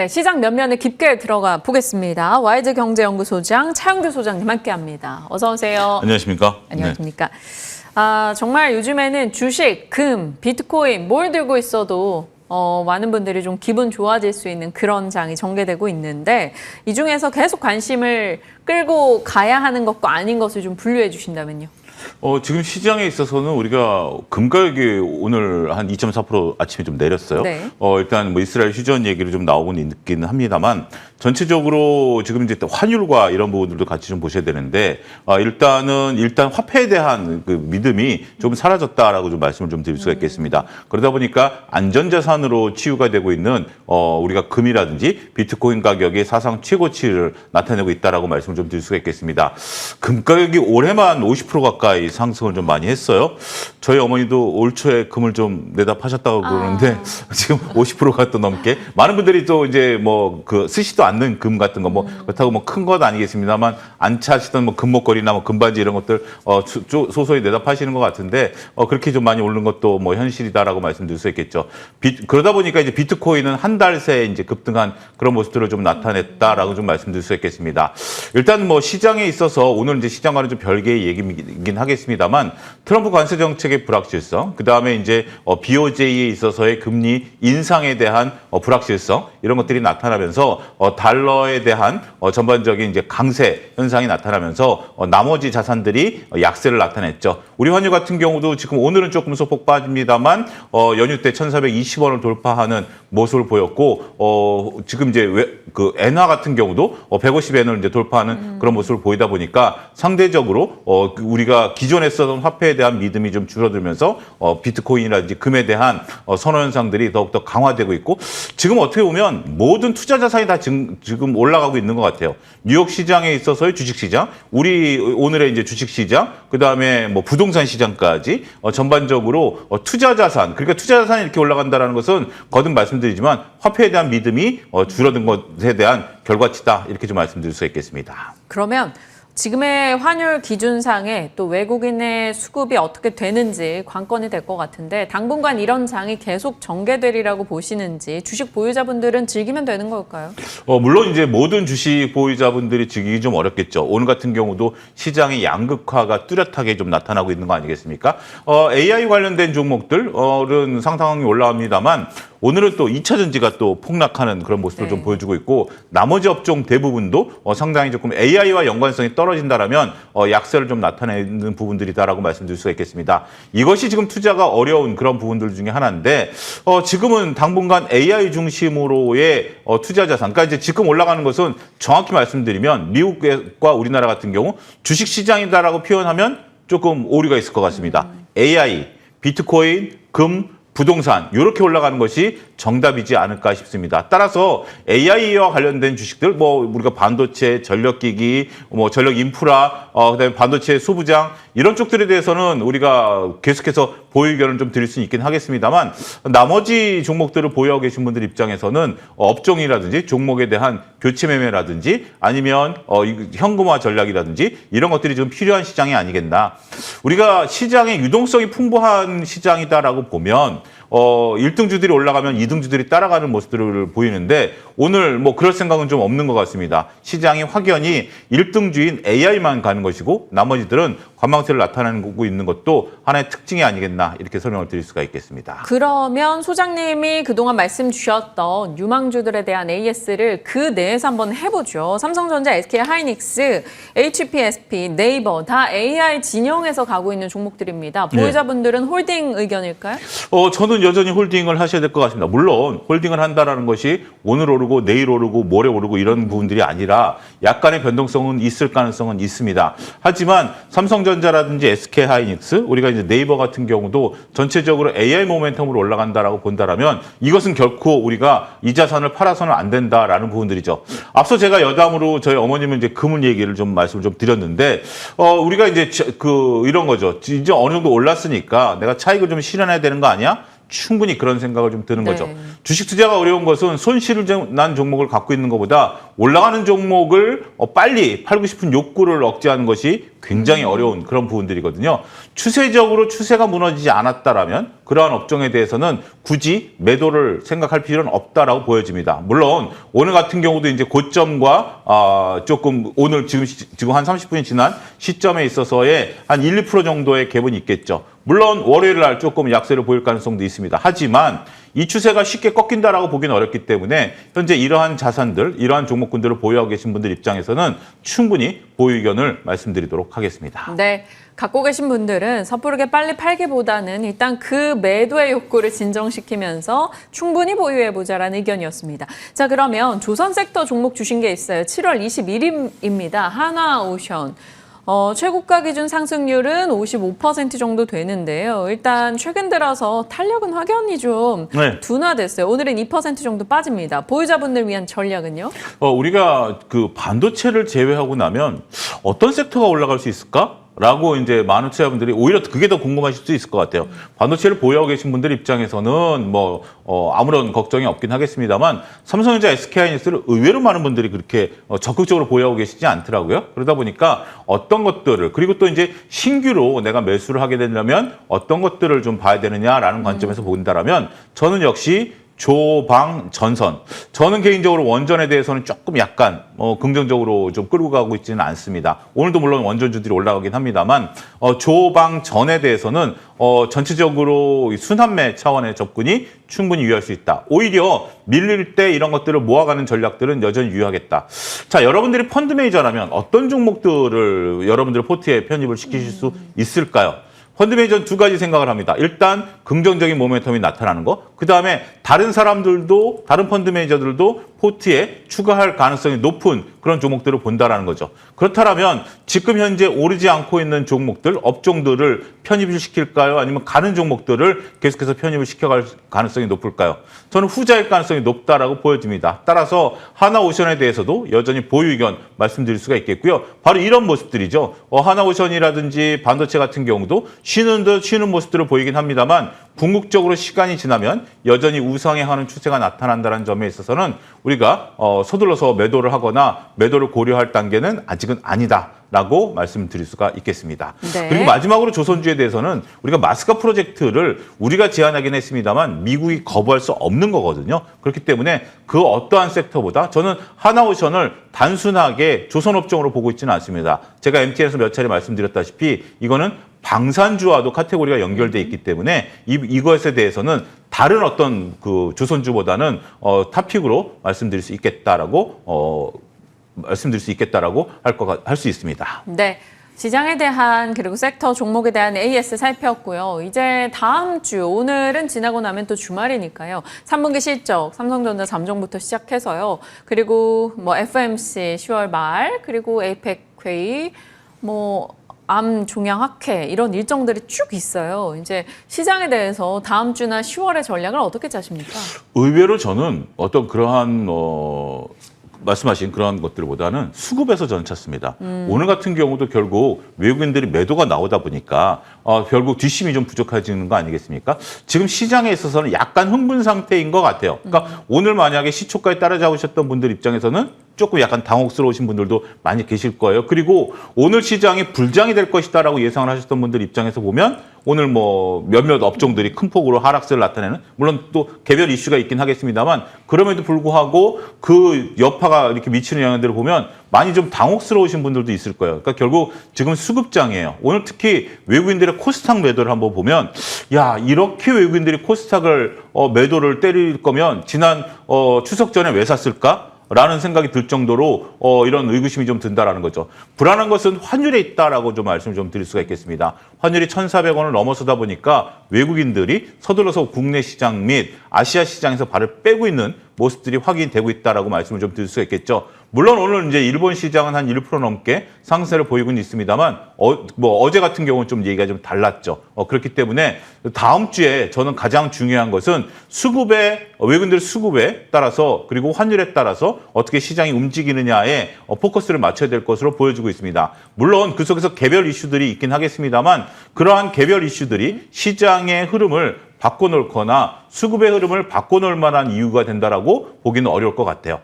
네, 시장 면면에 깊게 들어가 보겠습니다. 와이즈 경제연구소장 차영규 소장님 함께합니다. 어서 오세요. 안녕하십니까? 안녕하십니까? 정말 요즘에는 주식, 금, 비트코인 뭘 들고 있어도 많은 분들이 좀 기분 좋아질 수 있는 그런 장이 전개되고 있는데 이 중에서 계속 관심을 끌고 가야 하는 것과 아닌 것을 좀 분류해 주신다면요. 지금 시장에 있어서는 우리가 금 가격이 오늘 한 2.4% 아침에 좀 내렸어요. 네. 일단 뭐 이스라엘 휴전 얘기를 좀 나오고는 있기는 합니다만 전체적으로 지금 이제 환율과 이런 부분들도 같이 좀 보셔야 되는데 일단 화폐에 대한 그 믿음이 좀 사라졌다라고 좀 말씀을 좀 드릴 수가 있겠습니다. 그러다 보니까 안전자산으로 치유가 되고 있는 우리가 금이라든지 비트코인 가격이 사상 최고치를 나타내고 있다라고 말씀을 좀 드릴 수가 있겠습니다. 금 가격이 올해만 50% 가까이 상승을 좀 많이 했어요. 저희 어머니도 올 초에 금을 좀 내다 파셨다고 그러는데 지금 50%가 또 넘게 많은 분들이 또 이제 뭐 그 쓰시도 않는 금 같은 거 뭐 그렇다고 뭐 큰 건 아니겠습니다만 안 차시던 뭐 금목걸이나 뭐 금반지 이런 것들 소소히 내다 파시는 것 같은데 그렇게 좀 많이 오르는 것도 뭐 현실이다라고 말씀드릴 수 있겠죠. 그러다 보니까 이제 비트코인은 한 달 새에 이제 급등한 그런 모습들을 좀 나타냈다라고 좀 말씀드릴 수 있겠습니다. 일단 뭐 시장에 있어서 오늘 이제 시장과는 좀 별개의 얘기이긴 하겠습니다만 트럼프 관세 정책의 불확실성, 그 다음에 이제 BOJ에 있어서의 금리 인상에 대한 불확실성 이런 것들이 나타나면서 달러에 대한 전반적인 이제 강세 현상이 나타나면서 나머지 자산들이 약세를 나타냈죠. 우리 환율 같은 경우도 지금 오늘은 조금 소폭 빠집니다만 연휴 때 1,420원을 돌파하는 모습을 보였고 지금 이제 그 엔화 같은 경우도 150엔을 이제 돌파하는 그런 모습을 보이다 보니까 상대적으로 우리가 기존에 쓰던 화폐에 대한 믿음이 좀 줄어들면서 비트코인이라든지 금에 대한 선호 현상들이 더욱더 강화되고 있고 지금 어떻게 보면 모든 투자 자산이 다 지금 올라가고 있는 것 같아요. 뉴욕 시장에 있어서의 주식 시장, 우리 오늘의 이제 주식 시장, 그 다음에 뭐 부동산 시장까지 전반적으로 투자 자산, 그러니까 투자 자산이 이렇게 올라간다는 것은 거듭 말씀드리지만 화폐에 대한 믿음이 줄어든 것에 대한 결과치다 이렇게 좀 말씀드릴 수 있겠습니다. 그러면 지금의 환율 기준상에 또 외국인의 수급이 어떻게 되는지 관건이 될 것 같은데 당분간 이런 장이 계속 전개되리라고 보시는지 주식 보유자분들은 즐기면 되는 걸까요? 물론 이제 모든 주식 보유자분들이 즐기기 좀 어렵겠죠. 오늘 같은 경우도 시장의 양극화가 뚜렷하게 좀 나타나고 있는 거 아니겠습니까? AI 관련된 종목들은 상당히 올라갑니다만 오늘은 또 2차 전지가 또 폭락하는 그런 모습을 좀 보여주고 있고 나머지 업종 대부분도 상당히 조금 AI와 연관성이 떨어진다라면 약세를 좀 나타내는 부분들이다라고 말씀드릴 수가 있겠습니다. 이것이 지금 투자가 어려운 그런 부분들 중에 하나인데 지금은 당분간 AI 중심으로의 투자 자산, 그러니까 이제 지금 올라가는 것은 정확히 말씀드리면 미국과 우리나라 같은 경우 주식 시장이다라고 표현하면 조금 오류가 있을 것 같습니다. AI, 비트코인, 금, 부동산 이렇게 올라가는 것이 정답이지 않을까 싶습니다. 따라서 AI와 관련된 주식들, 뭐 우리가 반도체, 전력기기, 뭐 전력 인프라, 그다음에 반도체 소부장 이런 쪽들에 대해서는 우리가 계속해서 보유 의견을 좀 드릴 수 있긴 하겠습니다만 나머지 종목들을 보유하고 계신 분들 입장에서는 업종이라든지 종목에 대한 교체 매매라든지 아니면 현금화 전략이라든지 이런 것들이 좀 필요한 시장이 아니겠나. 우리가 시장의 유동성이 풍부한 시장이다라고 보면 1등주들이 올라가면 2등주들이 따라가는 모습들을 보이는데 오늘 뭐 그럴 생각은 좀 없는 것 같습니다. 시장이 확연히 1등주인 AI만 가는 것이고 나머지들은 관망세를 나타내고 있는 것도 하나의 특징이 아니겠나 이렇게 설명을 드릴 수가 있겠습니다. 그러면 소장님이 그동안 말씀 주셨던 유망주들에 대한 AS를 그 내에서 한번 해보죠. 삼성전자, SK하이닉스, HPSP, 네이버 다 AI 진영에서 가고 있는 종목들입니다. 보유자분들은 홀딩 의견일까요? 저는 여전히 홀딩을 하셔야 될 것 같습니다. 물론 홀딩을 한다는 것이 오늘 오르고 내일 오르고 모레 오르고 이런 부분들이 아니라 약간의 변동성은 있을 가능성은 있습니다. 하지만 삼성전자라든지 SK하이닉스, 우리가 이제 네이버 같은 경우도 전체적으로 AI 모멘텀으로 올라간다라고 본다라면 이것은 결코 우리가 이 자산을 팔아서는 안 된다라는 부분들이죠. 앞서 제가 여담으로 저희 어머님은 이제 금을 얘기를 좀 말씀을 좀 드렸는데 우리가 이제 이런 거죠. 이제 어느 정도 올랐으니까 내가 차익을 좀 실현해야 되는 거 아니야? 충분히 그런 생각을 좀 드는 네. 거죠. 주식 투자가 어려운 것은 손실을 난 종목을 갖고 있는 것보다 올라가는 종목을 빨리 팔고 싶은 욕구를 억제하는 것이 굉장히 어려운 그런 부분들이거든요. 추세적으로 추세가 무너지지 않았다라면 그러한 업종에 대해서는 굳이 매도를 생각할 필요는 없다라고 보여집니다. 물론 오늘 같은 경우도 이제 고점과 조금 오늘 지금 한 30분이 지난 시점에 있어서의 한 1, 2% 정도의 갭은 있겠죠. 물론 월요일 날 조금 약세를 보일 가능성도 있습니다. 하지만 이 추세가 쉽게 꺾인다라고 보기는 어렵기 때문에 현재 이러한 자산들, 이러한 종목군들을 보유하고 계신 분들 입장에서는 충분히 보유 의견을 말씀드리도록 하겠습니다. 네. 갖고 계신 분들은 섣부르게 빨리 팔기보다는 일단 그 매도의 욕구를 진정시키면서 충분히 보유해보자라는 의견이었습니다. 자, 그러면 조선 섹터 종목 주신 게 있어요. 7월 21일입니다. 하나오션. 최고가 기준 상승률은 55% 정도 되는데요. 일단 최근 들어서 탄력은 확연히 좀 둔화됐어요. 오늘은 2% 정도 빠집니다. 보유자분들 위한 전략은요? 우리가 그 반도체를 제외하고 나면 어떤 섹터가 올라갈 수 있을까? 라고 이제 많은 투자자분들이 오히려 그게 더 궁금하실 수 있을 것 같아요. 반도체를 보유하고 계신 분들 입장에서는 아무런 걱정이 없긴 하겠습니다만 삼성전자, SK하이닉스를 의외로 많은 분들이 그렇게 적극적으로 보유하고 계시지 않더라고요. 그러다 보니까 어떤 것들을 그리고 또 이제 신규로 내가 매수를 하게 되려면 어떤 것들을 좀 봐야 되느냐라는 관점에서 본다라면 저는 역시 조방 전선. 저는 개인적으로 원전에 대해서는 조금 약간 긍정적으로 좀 끌고 가고 있지는 않습니다. 오늘도 물론 원전주들이 올라가긴 합니다만 조방 전에 대해서는 전체적으로 순환매 차원의 접근이 충분히 유효할 수 있다. 오히려 밀릴 때 이런 것들을 모아가는 전략들은 여전히 유효하겠다. 자, 여러분들이 펀드 매니저라면 어떤 종목들을 여러분들 포트에 편입을 시키실 수 있을까요? 펀드 매니저는 두 가지 생각을 합니다. 일단 긍정적인 모멘텀이 나타나는 거. 그다음에 다른 사람들도 다른 펀드 매니저들도 포트에 추가할 가능성이 높은 그런 종목들을 본다라는 거죠. 그렇다면 지금 현재 오르지 않고 있는 종목들, 업종들을 편입을 시킬까요? 아니면 가는 종목들을 계속해서 편입을 시켜갈 가능성이 높을까요? 저는 후자일 가능성이 높다라고 보여집니다. 따라서 하나오션에 대해서도 여전히 보유 의견 말씀드릴 수가 있겠고요. 바로 이런 모습들이죠. 하나오션이라든지 반도체 같은 경우도 쉬는 모습들을 보이긴 합니다만 궁극적으로 시간이 지나면 여전히 우상향하는 추세가 나타난다는 점에 있어서는 우리가 서둘러서 매도를 하거나 매도를 고려할 단계는 아직은 아니다라고 말씀드릴 수가 있겠습니다. 네. 그리고 마지막으로 조선주에 대해서는 우리가 마스카 프로젝트를 우리가 제안하긴 했습니다만 미국이 거부할 수 없는 거거든요. 그렇기 때문에 그 어떠한 섹터보다 저는 하나오션을 단순하게 조선업종으로 보고 있지는 않습니다. 제가 MTN에서 몇 차례 말씀드렸다시피 이거는 방산주와도 카테고리가 연결돼 있기 때문에 이것에 대해서는 다른 어떤 그 조선주보다는 탑픽으로 말씀드릴 수 있겠다라고 할 수 있습니다. 네. 시장에 대한 그리고 섹터 종목에 대한 AS 살폈고요. 이제 다음 주 오늘은 지나고 나면 또 주말이니까요. 3분기 실적, 삼성전자 잠정부터 시작해서요. 그리고 FMC 10월 말 그리고 에이펙 회의 암 종양학회 이런 일정들이 쭉 있어요. 이제 시장에 대해서 다음 주나 10월의 전략을 어떻게 짜십니까? 의외로 저는 어떤 그러한 말씀하신 그런 것들보다는 수급에서 저는 찾습니다. 오늘 같은 경우도 결국 외국인들이 매도가 나오다 보니까 결국 뒷심이 좀 부족해지는 거 아니겠습니까? 지금 시장에 있어서는 약간 흥분 상태인 것 같아요. 그러니까 오늘 만약에 시초가에 따라잡으셨던 분들 입장에서는 조금 약간 당혹스러우신 분들도 많이 계실 거예요. 그리고 오늘 시장이 불장이 될 것이다라고 예상을 하셨던 분들 입장에서 보면 오늘 몇몇 업종들이 큰 폭으로 하락세를 나타내는 물론 또 개별 이슈가 있긴 하겠습니다만 그럼에도 불구하고 그 여파가 이렇게 미치는 영향들을 보면 많이 좀 당혹스러우신 분들도 있을 거예요. 그러니까 결국 지금 수급장이에요. 오늘 특히 외국인들의 코스닥 매도를 한번 보면 야 이렇게 외국인들이 코스닥을 매도를 때릴 거면 지난 추석 전에 왜 샀을까? 라는 생각이 들 정도로 이런 의구심이 좀 든다라는 거죠. 불안한 것은 환율에 있다라고 좀 말씀을 좀 드릴 수가 있겠습니다. 환율이 1,400원을 넘어서다 보니까 외국인들이 서둘러서 국내 시장 및 아시아 시장에서 발을 빼고 있는 모습들이 확인되고 있다라고 말씀을 좀 드릴 수가 있겠죠. 물론 오늘 이제 일본 시장은 한 1% 넘게 상승세를 보이고는 있습니다만 어제 같은 경우는 좀 얘기가 좀 달랐죠. 그렇기 때문에 다음 주에 저는 가장 중요한 것은 외국인들 수급에 따라서 그리고 환율에 따라서 어떻게 시장이 움직이느냐에 포커스를 맞춰야 될 것으로 보여지고 있습니다. 물론 그 속에서 개별 이슈들이 있긴 하겠습니다만 그러한 개별 이슈들이 시장의 흐름을 바꿔놓거나 수급의 흐름을 바꿔놓을 만한 이유가 된다라고 보기는 어려울 것 같아요.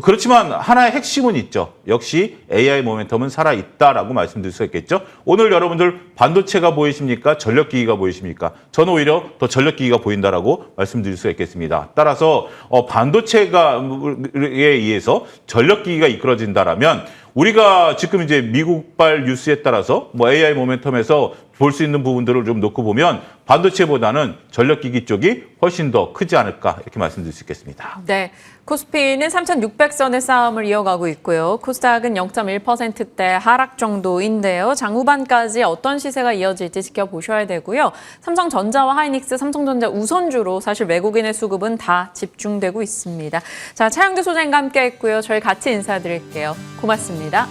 그렇지만 하나의 핵심은 있죠. 역시 AI 모멘텀은 살아있다라고 말씀드릴 수 있겠죠. 오늘 여러분들 반도체가 보이십니까? 전력기기가 보이십니까? 저는 오히려 더 전력기기가 보인다라고 말씀드릴 수 있겠습니다. 따라서 반도체에 의해서 전력기기가 이끌어진다라면 우리가 지금 이제 미국발 뉴스에 따라서 뭐 AI 모멘텀에서 볼 수 있는 부분들을 좀 놓고 보면 반도체보다는 전력기기 쪽이 훨씬 더 크지 않을까 이렇게 말씀드릴 수 있겠습니다. 네, 코스피는 3,600선의 싸움을 이어가고 있고요. 코스닥은 0.1%대 하락 정도인데요. 장후반까지 어떤 시세가 이어질지 지켜보셔야 되고요. 삼성전자와 하이닉스, 삼성전자 우선주로 사실 외국인의 수급은 다 집중되고 있습니다. 자, 차영두 소장님과 함께 했고요. 저희 같이 인사드릴게요. 고맙습니다.